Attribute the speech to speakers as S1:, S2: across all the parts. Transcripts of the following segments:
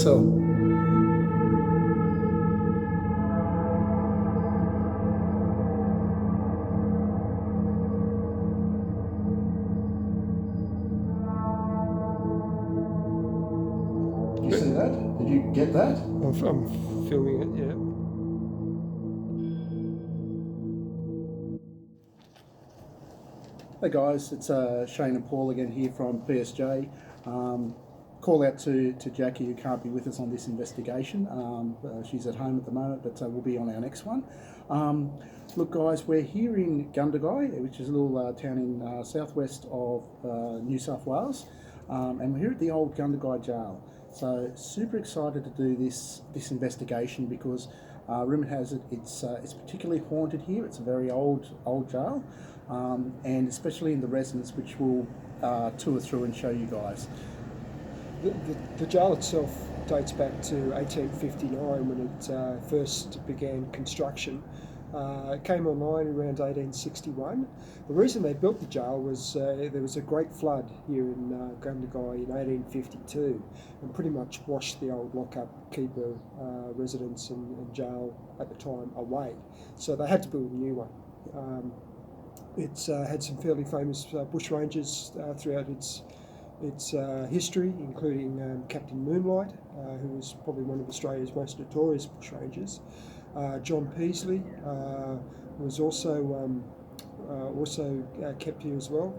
S1: cell. Did you see that? Did you get that?
S2: I'm filming it, yeah.
S1: Hey guys, it's Shane and Paul again here from PSJ. Call out to Jackie, who can't be with us on this investigation. She's at home at the moment, but we'll be on our next one. Look guys, we're here in Gundagai, which is a little town in southwest of New South Wales, and we're here at the Old Gundagai Gaol. So super excited to do this investigation because rumour has it it's particularly haunted here. It's a very old jail, and especially in the residence, which we'll tour through and show you guys.
S2: The jail itself dates back to 1859 when it first began construction. It came online around 1861. The reason they built the jail was there was a great flood here in Gundagai in 1852 and pretty much washed the old lockup keeper residence and jail at the time away. So they had to build a new one. It's had some fairly famous bushrangers throughout its history, including Captain Moonlight, who was probably one of Australia's most notorious bushrangers. John Peasley was also kept here as well.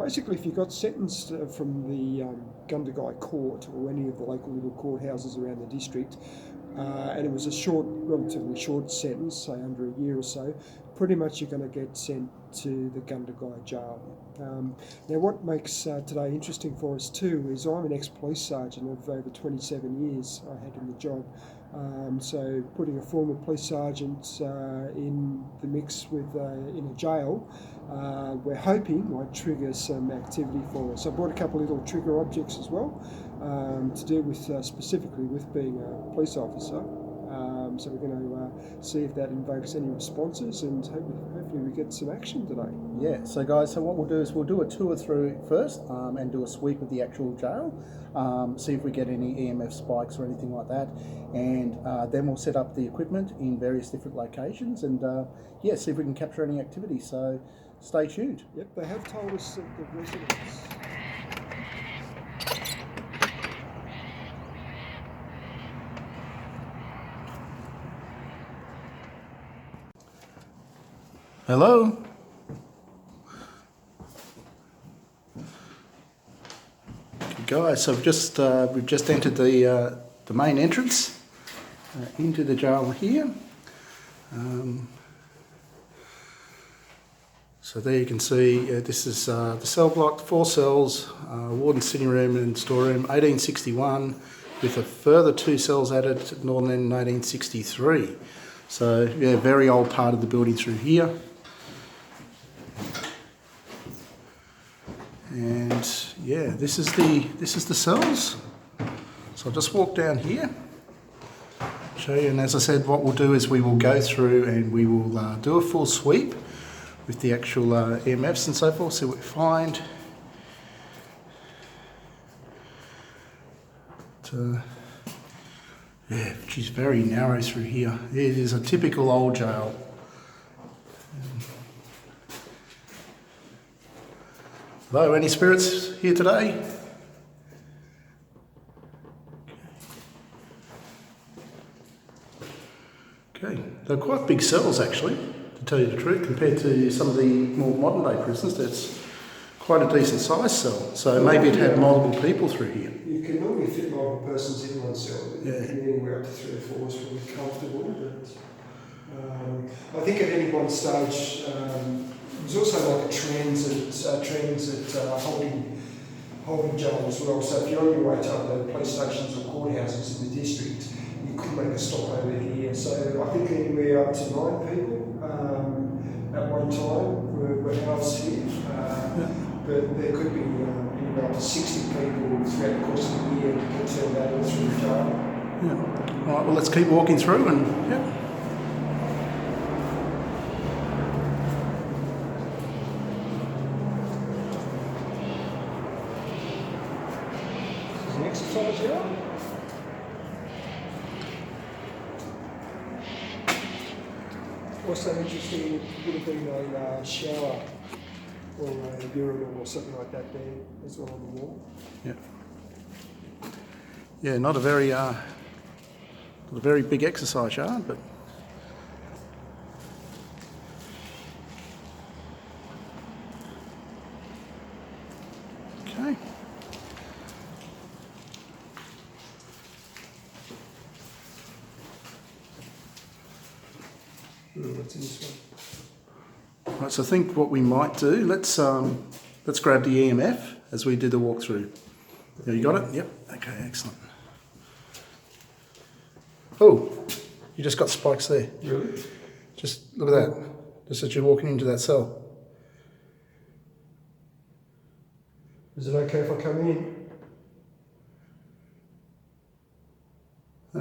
S2: Basically, if you got sentenced from the Gundagai court or any of the local little courthouses around the district, and it was a relatively short sentence, say under a year or so, pretty much you're going to get sent to the Gundagai Gaol. Now what makes today interesting for us too is I'm an ex-police sergeant of over 27 years I had in the job. So putting a former police sergeant in the mix with in a jail, we're hoping might trigger some activity for us. I brought a couple of little trigger objects as well to deal with specifically with being a police officer. So we're going to see if that invokes any responses, and hopefully we get some action today.
S1: Yeah, so guys, so what we'll do is we'll do a tour through first and do a sweep of the actual jail, see if we get any EMF spikes or anything like that, and then we'll set up the equipment in various different locations and yeah, see if we can capture any activity. So stay tuned.
S2: Yep, they have told us that the residents...
S1: Hello? Guys, so we've just entered the main entrance into the jail here. So there you can see this is the cell block, 4 cells, warden's sitting room and storeroom, 1861, with a further 2 cells added in 1863. So yeah, very old part of the building through here. And yeah, this is the cells. So I'll just walk down here, show you, and as I said, what we'll do is we will go through and we will do a full sweep with the actual EMFs and so forth, see what we find. Yeah, she's very narrow through here. It is a typical old jail. Hello, any spirits here today? Okay, they're quite big cells actually, to tell you the truth, compared to some of the more modern day prisons. That's quite a decent sized cell, so maybe it had multiple people through here.
S2: You can normally fit multiple persons in one cell, but
S1: yeah.
S2: Anywhere up to 3 or 4 is probably comfortable. But I think at any one stage, there's also like a transit holding jail as well. So if you're on your way to other police stations or courthouses in the district, you could make a stop over here. So I think anywhere up to 9 people at one time were housed here. But there could be anywhere up to 60 people throughout the course of the year to get turned out through the jail.
S1: Yeah. All right, well, let's keep walking through and yeah.
S2: This is the exercise yard. Also interesting, it would have been a shower or a urinal or something like that there as well on the wall.
S1: Yeah. Yeah, not a very big exercise yard, but okay.
S2: What's in this one?
S1: Right, so I think what we might do, let's grab the EMF as we do the walkthrough. Yeah, you got it? Yep. Okay, excellent. Oh, you just got spikes there.
S2: Really?
S1: Just look at that. Just as you're walking into that cell.
S2: Is it okay if I come in?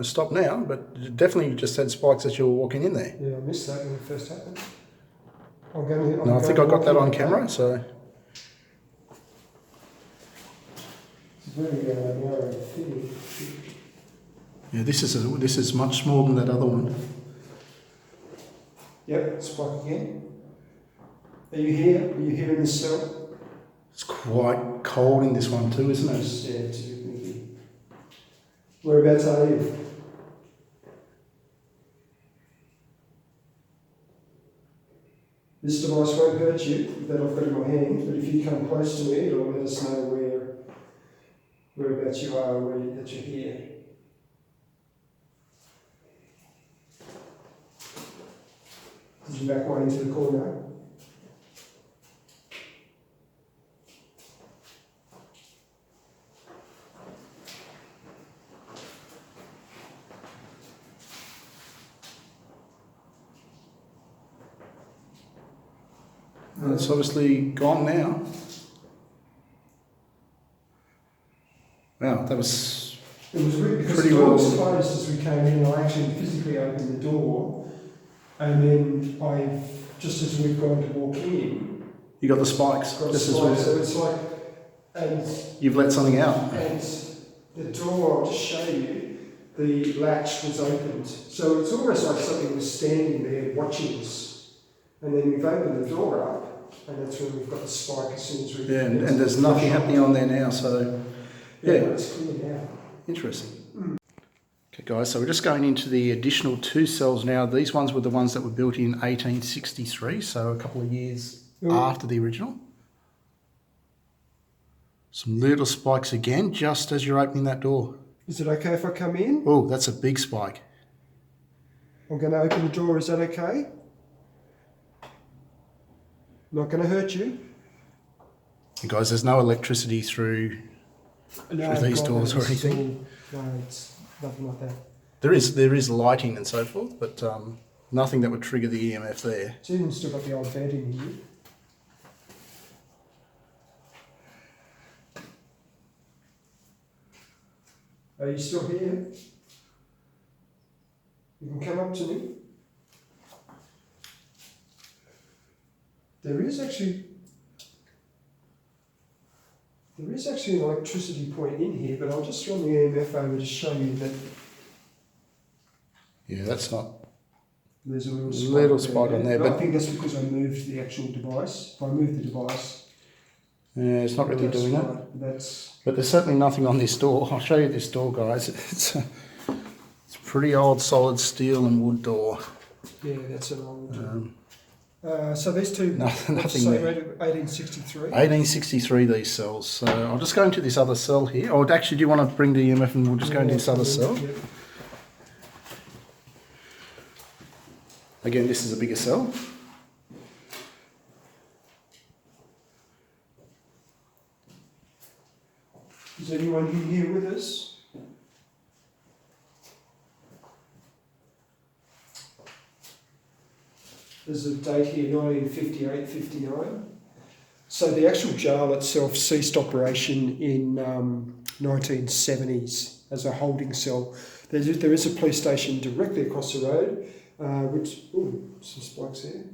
S1: Stop now, but definitely you just had spikes as you were walking in there.
S2: Yeah, I missed that when it first happened.
S1: No, I think I got that on camera, so.
S2: It's very narrow fitting.
S1: Yeah, this is much smaller than that other one.
S2: Yep, spike again. Are you here? Are you here in the cell?
S1: It's quite cold in this one too, isn't it?
S2: Yeah, it's a bit windy. Whereabouts are you? This device won't hurt you that I've got in my hand, but if you come close to me, it'll let us know whereabouts you are, that you're here. Did you back way into the corner?
S1: It's obviously gone now. Wow, that was
S2: It was weird because
S1: pretty
S2: the door
S1: well.
S2: was closed as we came in. I actually physically opened the door, and then just as we've gone to walk in,
S1: You got the spikes.
S2: got
S1: This
S2: spikes. So
S1: is
S2: it's like, and
S1: you've let something out.
S2: the door, I'll just show you, the latch was opened. So it's almost like something was standing there watching us. And then we've opened the door up, and that's when we've got the spike as soon as we...
S1: Yeah, and there's nothing happening on there now, so
S2: Yeah,
S1: yeah.
S2: it's clear now.
S1: Interesting. Okay, guys, so we're just going into the additional 2 cells now. These ones were the ones that were built in 1863, so a couple of years after the original. Some little spikes again, just as you're opening that door.
S2: Is it okay if I come in?
S1: Oh, that's a big spike.
S2: I'm going to open the door, is that okay? Not going to hurt you?
S1: And guys, there's no electricity through these doors or anything.
S2: No, it's nothing like that.
S1: There is lighting and so forth, but nothing that would trigger the EMF there.
S2: It's even still got the old bed in here. Are you still here? You can come up to me. There is actually an electricity point in here, but I'll just run the EMF over to show you that
S1: Yeah, that's not.
S2: there's a
S1: Little spike on there,
S2: But I
S1: but
S2: think that's because I moved the actual device. If I move the device,
S1: yeah, it's not really
S2: that's
S1: doing it.
S2: fine. That's
S1: But there's certainly nothing on this door. I'll show you this door, guys. It's a pretty old, solid steel and wood door.
S2: yeah, that's an old. So these two,
S1: Nothing
S2: say
S1: there.
S2: 1863.
S1: 1863, these cells. So I'll just go into this other cell here. Or actually, do you want to bring the EMF and we'll just go into this other cell?
S2: Yeah.
S1: Again, this is a bigger cell.
S2: Is anyone here with us? There's a date here, 1958-59. So the actual jail itself ceased operation in 1970s as a holding cell. There is a police station directly across the road, which, ooh, some spikes here.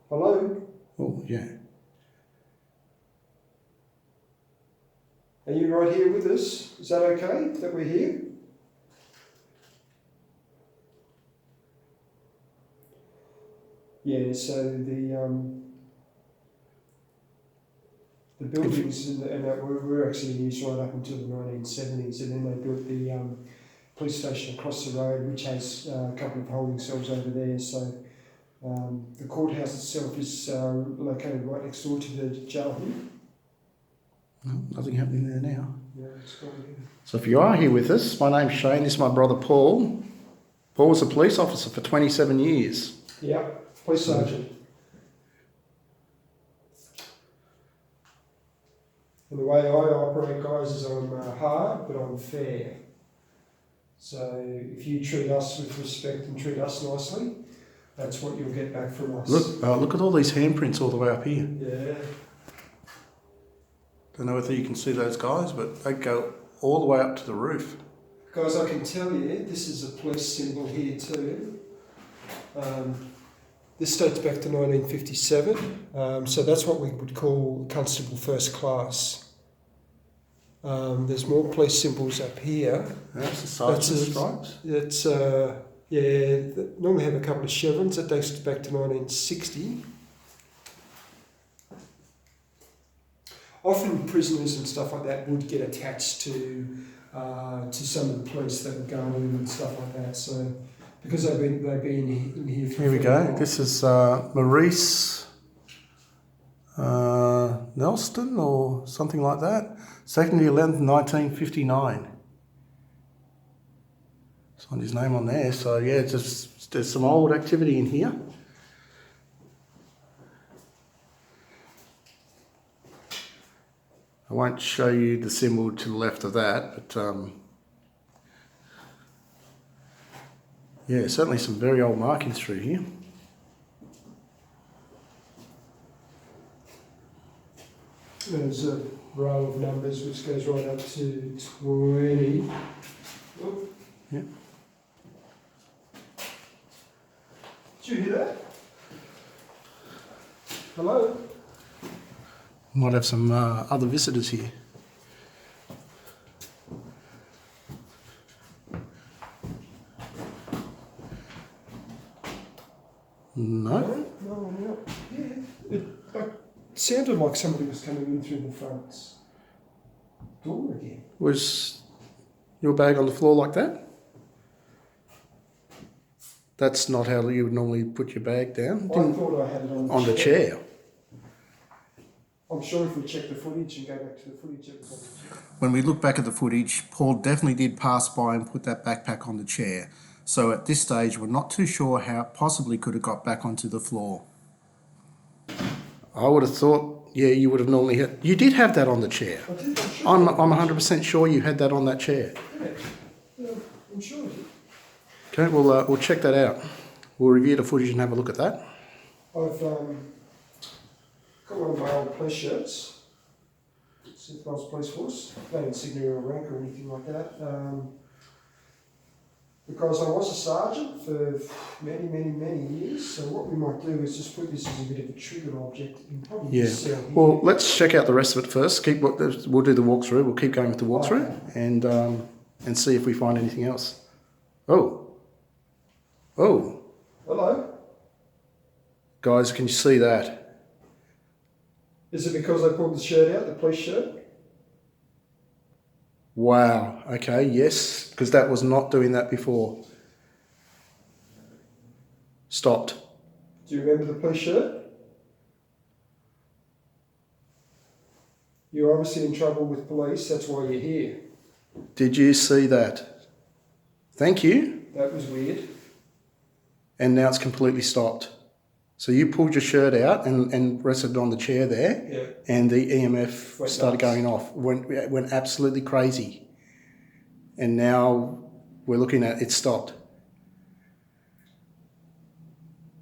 S2: Hello?
S1: Oh, yeah.
S2: Are you right here with us? Is that okay that we're here? Yeah, so the buildings and that were actually in use right up until the 1970s, and then they built the police station across the road, which has a couple of holding cells over there. So the courthouse itself is located right next door to the jail here.
S1: No, nothing happening there now.
S2: Yeah, it's got to be.
S1: So if you are here with us, my name's Shane, this is my brother Paul. Paul was a police officer for 27 years.
S2: Yeah, police sergeant. And the way I operate, guys, is I'm hard, but I'm fair. So if you treat us with respect and treat us nicely, that's what you'll get back from us.
S1: Look at all these handprints all the way up here.
S2: Yeah.
S1: Don't know whether you can see those guys, but they go all the way up to the roof.
S2: Guys, I can tell you, this is a police symbol here too. This dates back to 1957, so that's what we would call Constable First Class. There's more police symbols up here.
S1: That's the sergeant's stripes.
S2: It's normally have a couple of chevrons. That dates back to 1960. Often prisoners and stuff like that would get attached to some of the police that would go in and stuff like that. So because they've been in here for
S1: Here we go. This is Maurice Nelston or something like that. 2nd of the 11th, 1959. Signed his name on there. So yeah, there's some old activity in here. I won't show you the symbol to the left of that, but yeah, certainly some very old markings through here.
S2: There's a row of numbers which goes right up to 20. Oh.
S1: Yeah.
S2: Did you hear that? Hello?
S1: Might have some other visitors here. No?
S2: No, no. Yeah. It sounded like somebody was coming in through the front door again.
S1: Was your bag on the floor like that? That's not how you would normally put your bag down.
S2: I thought I had it on
S1: the chair.
S2: I'm sure if we check the footage and go back to the footage, it was on the chair.
S1: When we look back at the footage, Paul definitely did pass by and put that backpack on the chair. So at this stage, we're not too sure how it possibly could have got back onto the floor. I would have thought, yeah, you would have normally had... You did have that on the chair.
S2: I did, I'm sure.
S1: I'm 100% sure you had that on that chair.
S2: Yeah, I'm sure I did.
S1: Okay, we'll check that out. We'll review the footage and have a look at that.
S2: I've got one of my old police shirts. South Wales Police Force. No insignia or rank or anything like that. Because I was a sergeant for many years. So what we might do is just put this as a bit of a trigger object. You can probably just see it here.
S1: Well, let's check out the rest of it first. We'll do the walkthrough. We'll keep going with the walkthrough and see if we find anything else. Oh.
S2: Hello.
S1: Guys, can you see that?
S2: Is it because I pulled the shirt out, the police shirt?
S1: Wow. Okay, yes, because that was not doing that before. Stopped.
S2: Do you remember the police shirt? You're obviously in trouble with police, that's why you're here.
S1: Did you see that? Thank you.
S2: That was weird.
S1: And now it's completely stopped. So you pulled your shirt out and rested on the chair there,
S2: Yeah.
S1: and the EMF started
S2: nuts.
S1: going off. Went absolutely crazy. And now we're looking at it stopped.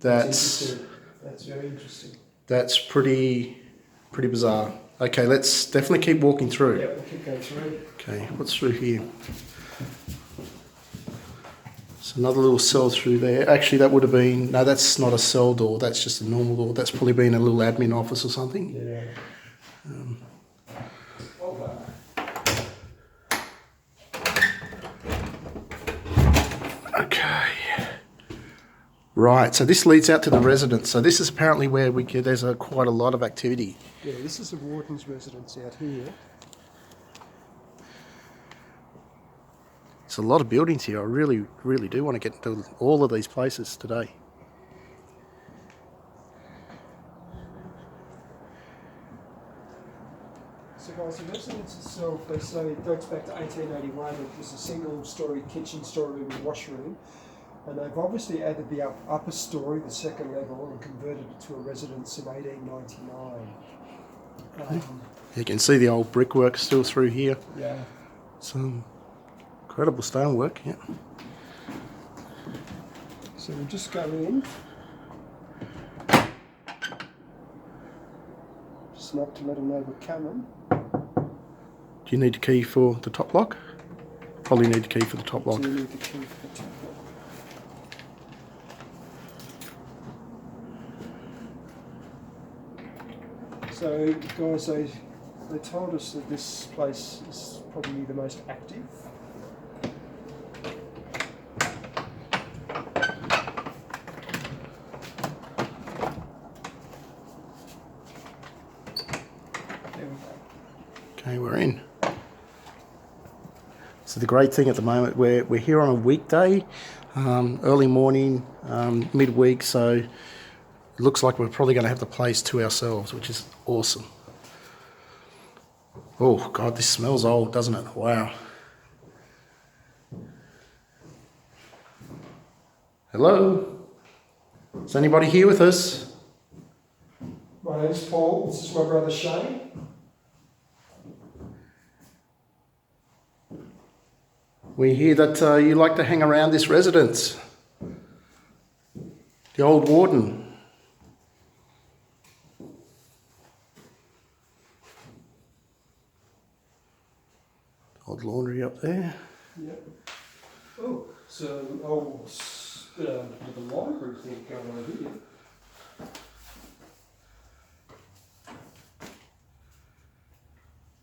S1: That's
S2: very interesting.
S1: That's pretty bizarre. Okay, let's definitely keep walking through.
S2: Yeah, we'll keep going through.
S1: Okay, what's through here? It's another little cell through there. Actually, that would have been... No, that's not a cell door. That's just a normal door. That's probably been a little admin office or something.
S2: Yeah.
S1: Okay. Right, so this leads out to the residence. So this is apparently where there's quite a lot of activity.
S2: Yeah, this is the warden's residence out here.
S1: There's a lot of buildings here. I really, really do want to get to all of these places today.
S2: So guys, the residence itself, they say it dates back to 1881. It was a single-storey kitchen, storeroom and washroom. And they've obviously added the upper story, the second level, and converted it to a residence in 1899.
S1: You can see the old brickwork still through here.
S2: Yeah.
S1: Some incredible stonework, yeah.
S2: So we'll just go in. Just knock to let them know we're coming.
S1: Do you need a key for the top lock? Probably need a key for the top lock.
S2: Do you need the key for the top lock? So guys, they told us that this place is probably the most active. There we go.
S1: Okay, we're in. So the great thing at the moment, we're here on a weekday, early morning, midweek, so it looks like we're probably going to have the place to ourselves, which is awesome. Oh God, this smells old, doesn't it? Wow. Hello? Is anybody here with us?
S2: My name's Paul. This is my brother Shane.
S1: We hear that you like to hang around this residence. The old warden. Old laundry up there.
S2: Yep. Oh, so an old bit of a library thing going on here.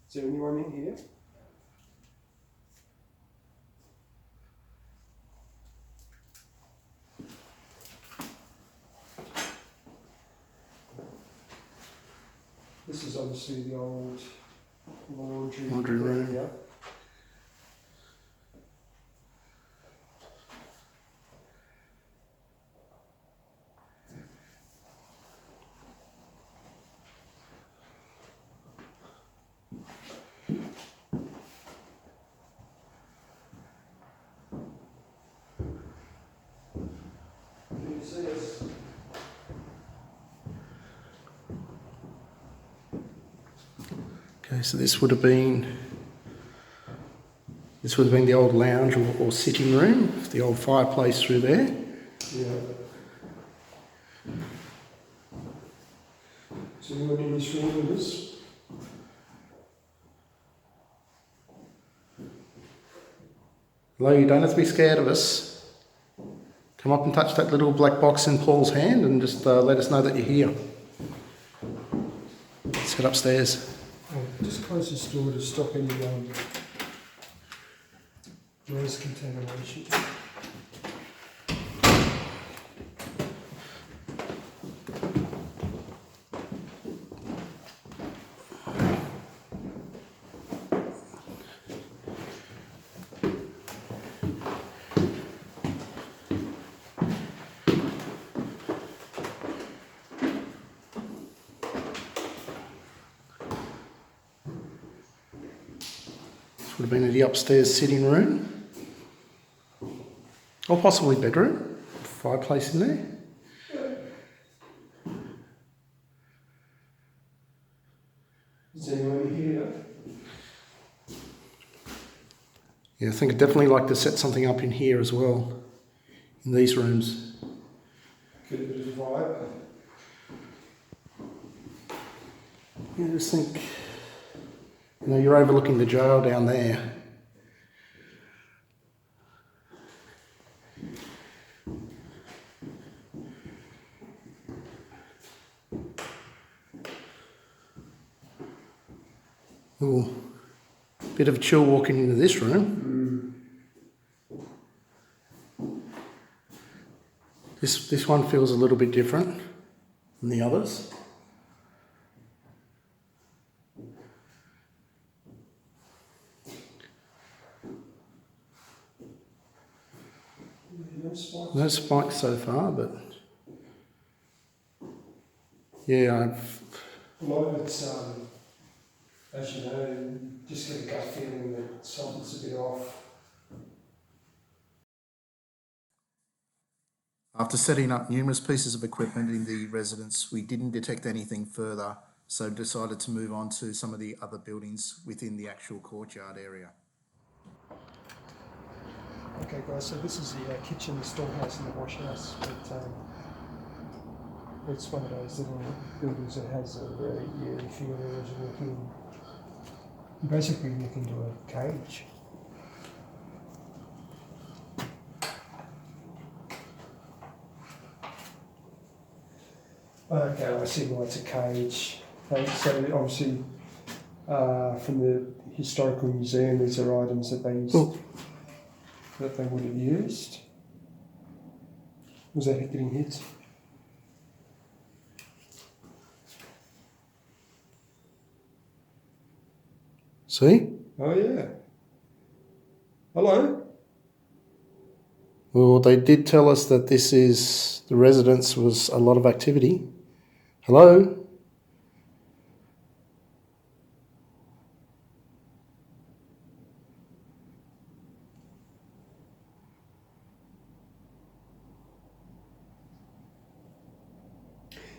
S2: Is there anyone in here? This is obviously the old laundry
S1: room.
S2: area. You can see us.
S1: Okay, so this would have been the old lounge or sitting room, the old fireplace through there.
S2: Yeah. So anyone in this room with us?
S1: Hello, you don't have to be scared of us. Come up and touch that little black box in Paul's hand and just let us know that you're here. Let's head upstairs.
S2: Oh, just close this door to stop any noise contamination.
S1: Would have been in the upstairs sitting room, or possibly bedroom. Fireplace in there.
S2: Is anyone here?
S1: Yeah, I think I'd definitely like to set something up in here as well, in these rooms.
S2: Get a bit of a vibe.
S1: Yeah, I just think, you know, you're overlooking the jail down there. Ooh, bit of a chill walking into this room. This one feels a little bit different than the others. No spikes so far, but yeah,
S2: A lot of it's, as you know, you just get a gut feeling that something's a bit off.
S1: After setting up numerous pieces of equipment in the residence, we didn't detect anything further, so decided to move on to some of the other buildings within the actual courtyard area.
S2: Okay guys, so this is the kitchen, the storehouse and the wash house, but it's one of those little buildings that has a very eerie feel as you walk in. You basically look into a cage. Okay, I see why it's a cage. So obviously from the historical museum, these are items that they used, that they would have used. Was that getting hit?
S1: See?
S2: Oh yeah. Hello?
S1: Well, they did tell us that the residence was a lot of activity. Hello?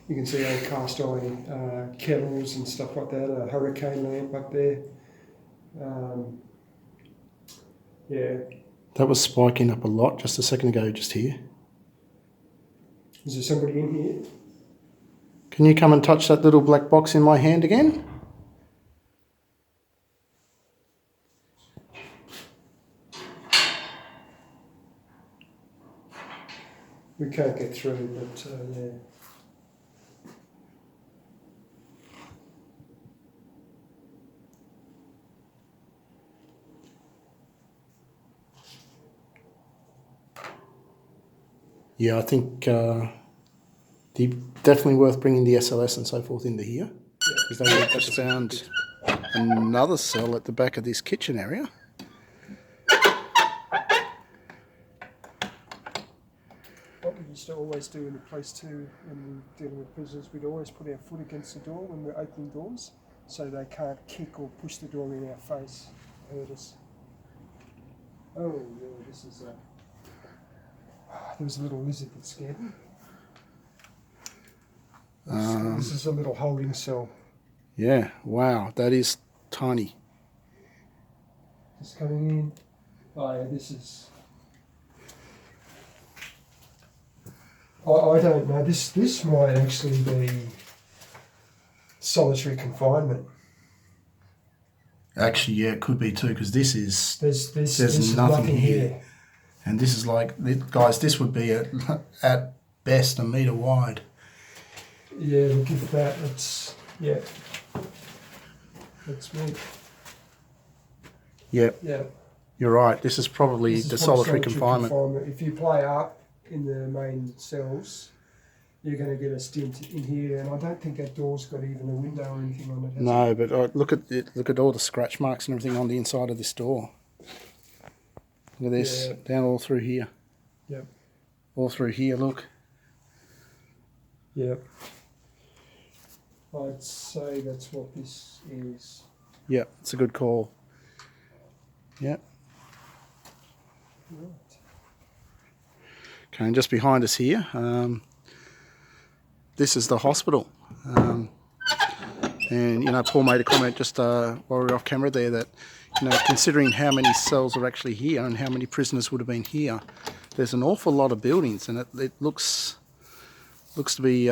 S2: You can see old cast iron kettles and stuff like that, a hurricane lamp up there. Yeah.
S1: That was spiking up a lot just a second ago, just here.
S2: Is there somebody in here?
S1: Can you come and touch that little black box in my hand again?
S2: We can't get through, but yeah.
S1: Yeah, I think definitely worth bringing the SLS and so forth into here. Because they just found another cell at the back of this kitchen area.
S2: What we used to always do in the place too, when we were dealing with prisoners, we'd always put our foot against the door when we're opening doors, so they can't kick or push the door in our face, hurt us. Oh yeah, this is there was a little lizard that scared me. This is a little holding cell.
S1: Yeah, wow, that is tiny.
S2: Just coming in. Oh yeah, this is... I don't know, this might actually be solitary confinement.
S1: Actually, yeah, it could be too, because this is...
S2: There's nothing here.
S1: And this is like, guys, this would be at best a metre wide.
S2: Yeah, look at that. It's, yeah. That's me.
S1: Yep.
S2: Yeah.
S1: You're right. This is probably the solitary confinement.
S2: If you play up in the main cells, you're going to get a stint in here, and I don't think that door's got even a window or anything on it.
S1: No, but look at it. Look at all the scratch marks and everything on the inside of this door. Look at this, down all through here.
S2: Yep.
S1: All through here, look.
S2: Yep. I'd say that's what this is.
S1: Yep, it's a good call. Yep.
S2: Right.
S1: Okay, and just behind us here, this is the hospital. And, you know, Paul made a comment just while we were off camera there that, you know, considering how many cells are actually here and how many prisoners would have been here, there's an awful lot of buildings, and it looks to be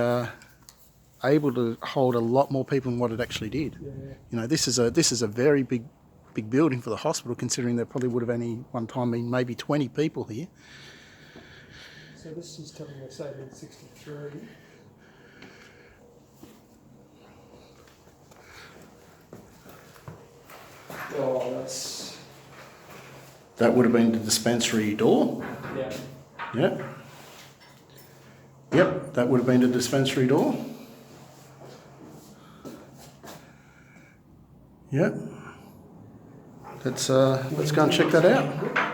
S1: able to hold a lot more people than what it actually did.
S2: Yeah.
S1: You know, this is a very big building for the hospital, considering there probably would have any one time been maybe 20 people here.
S2: So this is telling us 1863. Oh,
S1: that would have been the dispensary door.
S2: Yeah.
S1: Yeah. That would have been the dispensary door. Yep. Let's go and check that out.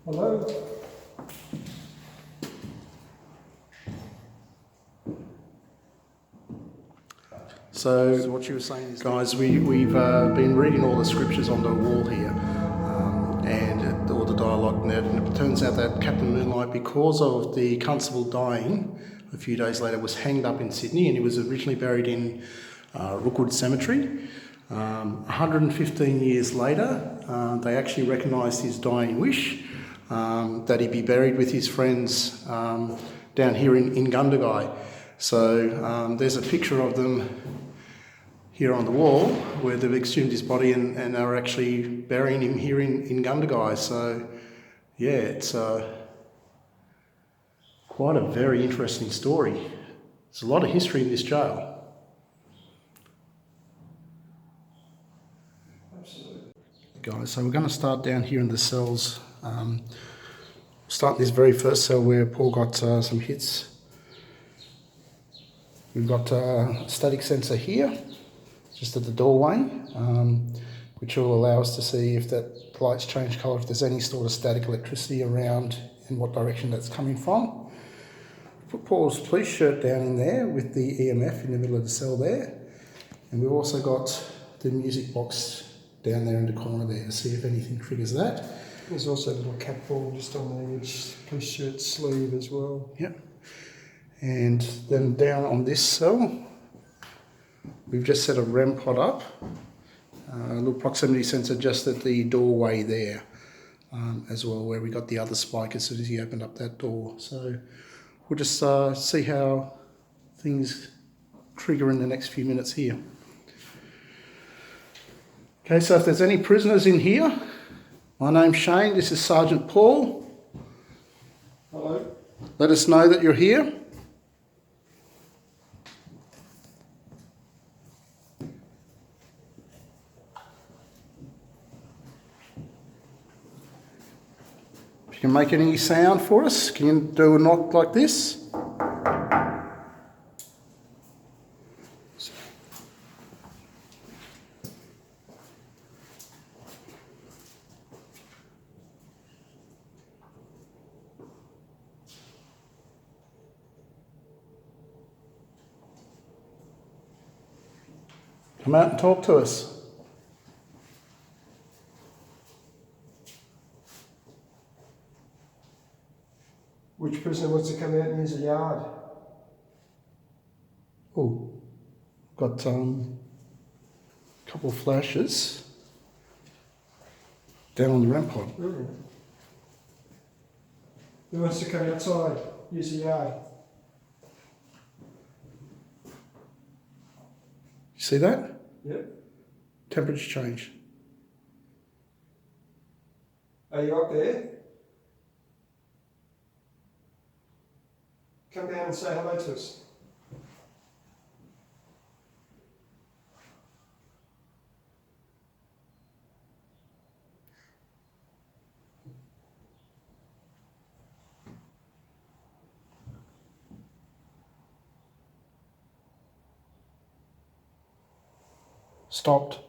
S2: Hello?
S1: So what you were saying is, guys, we've been reading all the scriptures on the wall here, and all the dialogue and that, and it turns out that Captain Moonlight, because of the constable dying a few days later, was hanged up in Sydney, and he was originally buried in Rookwood Cemetery. 115 years later, they actually recognised his dying wish that he be buried with his friends down here in Gundagai. So there's a picture of them here on the wall where they've exhumed his body and they're actually burying him here in Gundagai. So yeah, it's quite a very interesting story. There's a lot of history in this jail. Absolutely. Guys, so we're going to start down here in the cells. Start this very first cell where Paul got some hits. We've got a static sensor here, just at the doorway, which will allow us to see if that light's changed colour, if there's any sort of static electricity around and what direction that's coming from. Put Paul's police shirt down in there with the EMF in the middle of the cell there. And we've also got the music box down there in the corner there to see if anything triggers that.
S2: There's also a little cat ball just on the edge, police shirt sleeve as well.
S1: Yep. And then down on this cell, we've just set a REM pod up, a little proximity sensor just at the doorway there as well, where we got the other spike as soon as he opened up that door. So we'll just see how things trigger in the next few minutes here. Okay, so if there's any prisoners in here, my name's Shane, this is Sergeant Paul.
S2: Hello.
S1: Let us know that you're here. If you can make any sound for us, can you do a knock like this? Come out and talk to us.
S2: Which prisoner wants to come out and use a yard?
S1: Oh, got a couple of flashes down on the REM pod.
S2: Mm. Who wants to come outside, use a yard?
S1: You see that?
S2: Yep.
S1: Temperature change.
S2: Are you up there? Come down and say hello to us.
S1: Stopped.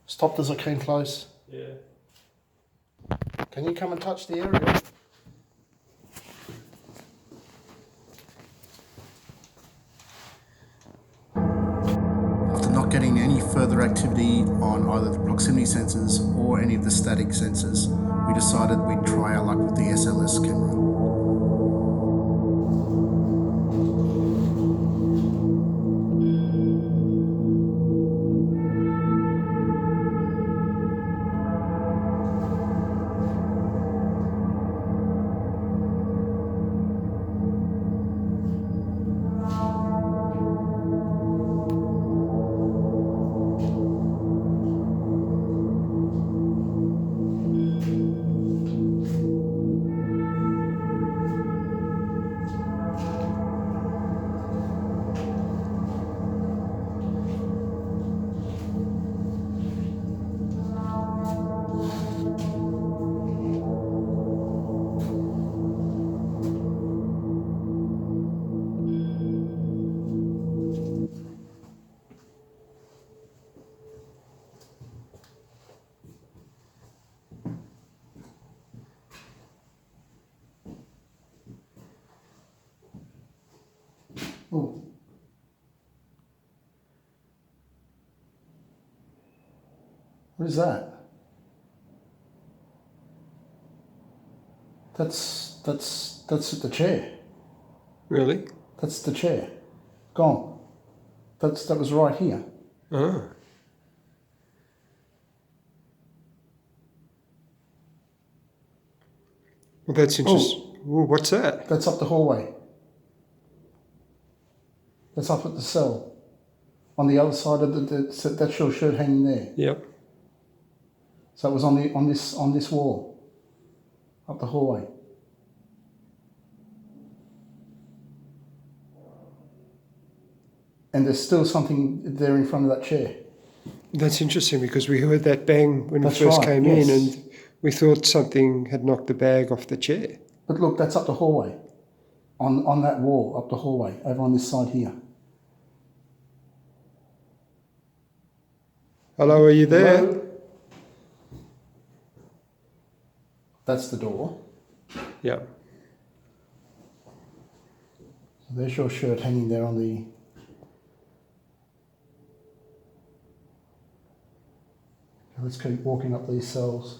S1: Stopped as I came close.
S2: Yeah.
S1: Can you come and touch the area? After not getting any further activity on either the proximity sensors or any of the static sensors, we decided we'd try our luck with the SLS camera. Oh. What is that? That's the chair.
S2: Really?
S1: That's the chair. Gone. That was right here.
S2: Ah. Well, that's interesting. Ooh, what's that?
S1: That's up the hallway. That's up at the cell. On the other side of that's your shirt hanging there.
S2: Yep.
S1: So it was on this wall. Up the hallway. And there's still something there in front of that chair.
S2: That's interesting because we heard that bang when
S1: That's
S2: we first
S1: right,
S2: came
S1: yes.
S2: in, and we thought something had knocked the bag off the chair.
S1: But look, that's up the hallway. On that wall, up the hallway, over on this side here.
S2: Hello, are you there?
S1: Hello? That's the door.
S2: Yeah.
S1: So there's your shirt hanging there on the... Let's keep walking up these cells.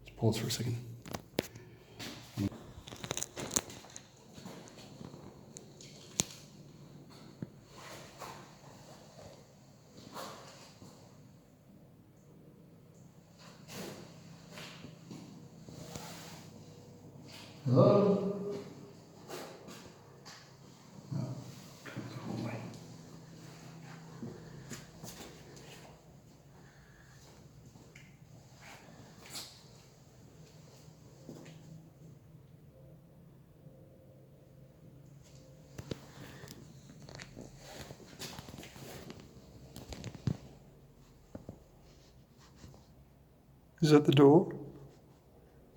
S1: Let's pause for a second. Hello? No, come to the hallway.
S2: Is that the door?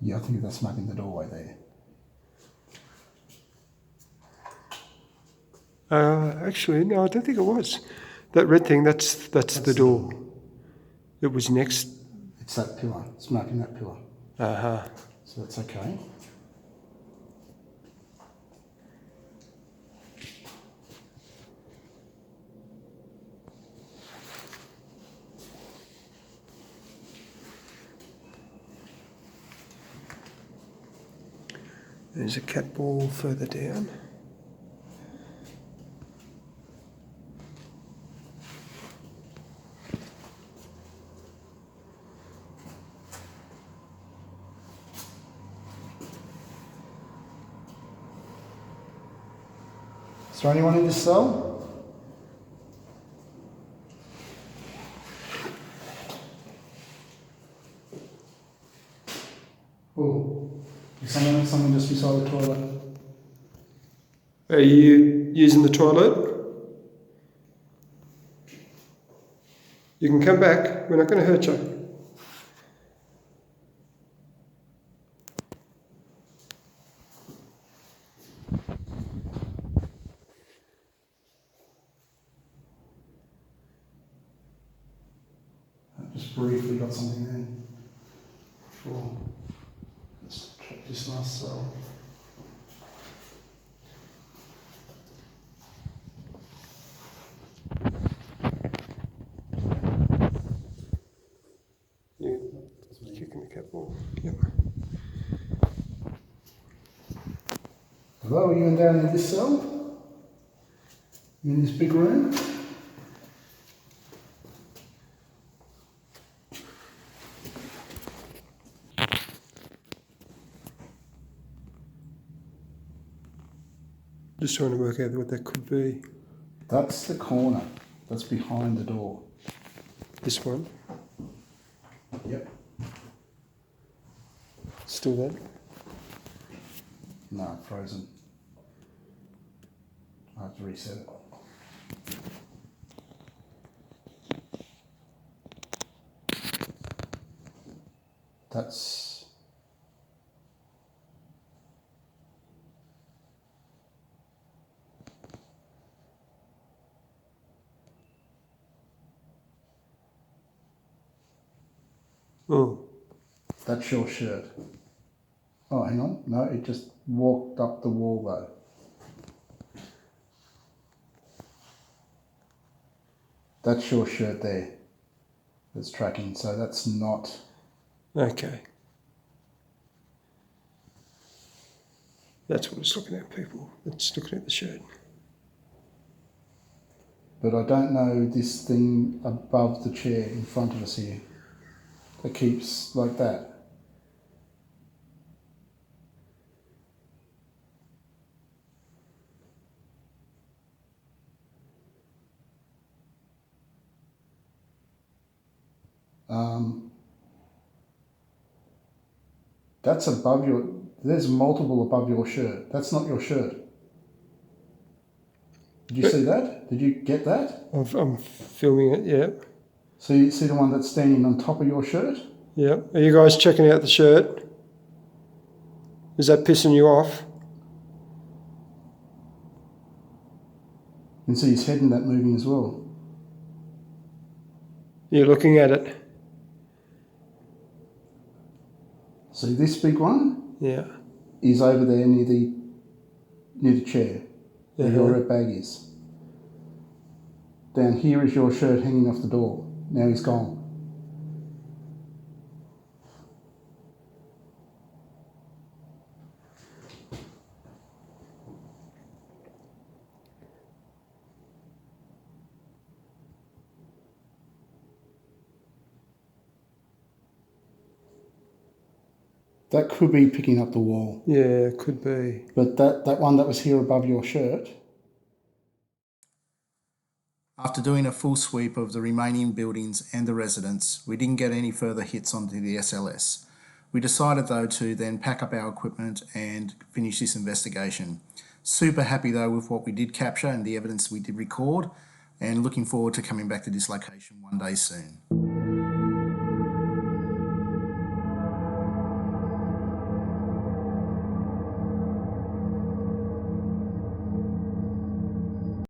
S1: Yeah, I think that's mapping the doorway there.
S2: Actually, no, I don't think it was. That red thing, that's the door. It was next.
S1: It's that pillar. It's marking that pillar.
S2: Uh-huh.
S1: So that's okay.
S2: There's a cat ball further down.
S1: Is there anyone in this cell? Oh, is someone just beside the toilet?
S2: Are you using the toilet? You can come back. We're not going to hurt you.
S1: I just briefly got something then. Sure. Let's check this last cell.
S2: Yeah, kicking the cat ball. Yep.
S1: Hello, are you in down in this cell? You in this big room?
S2: Just trying to work out what that could be.
S1: That's the corner. That's behind the door.
S2: This one.
S1: Yep.
S2: Still there?
S1: No, frozen. I have to reset it.
S2: Oh.
S1: That's your shirt. Oh, hang on. No, it just walked up the wall though. That's your shirt there. That's tracking. So that's not...
S2: Okay. That's what it's looking at, people. It's looking at the shirt.
S1: But I don't know this thing above the chair in front of us here that keeps like that. That's above your... There's multiple above your shirt. That's not your shirt. Did you see that? Did you get that?
S2: I'm filming it, yeah.
S1: So you see the one that's standing on top of your shirt?
S2: Yeah. Are you guys checking out the shirt? Is that pissing you off?
S1: You can see his head in that moving as well.
S2: You're looking at it?
S1: See this big one?
S2: Yeah.
S1: Is over there near the chair where your red bag is. Down here is your shirt hanging off the door. Now he's gone. That could be picking up the wall.
S2: Yeah, could be.
S1: But that one that was here above your shirt... After doing a full sweep of the remaining buildings and the residents, we didn't get any further hits onto the SLS. We decided though to then pack up our equipment and finish this investigation. Super happy though with what we did capture and the evidence we did record, and looking forward to coming back to this location one day soon.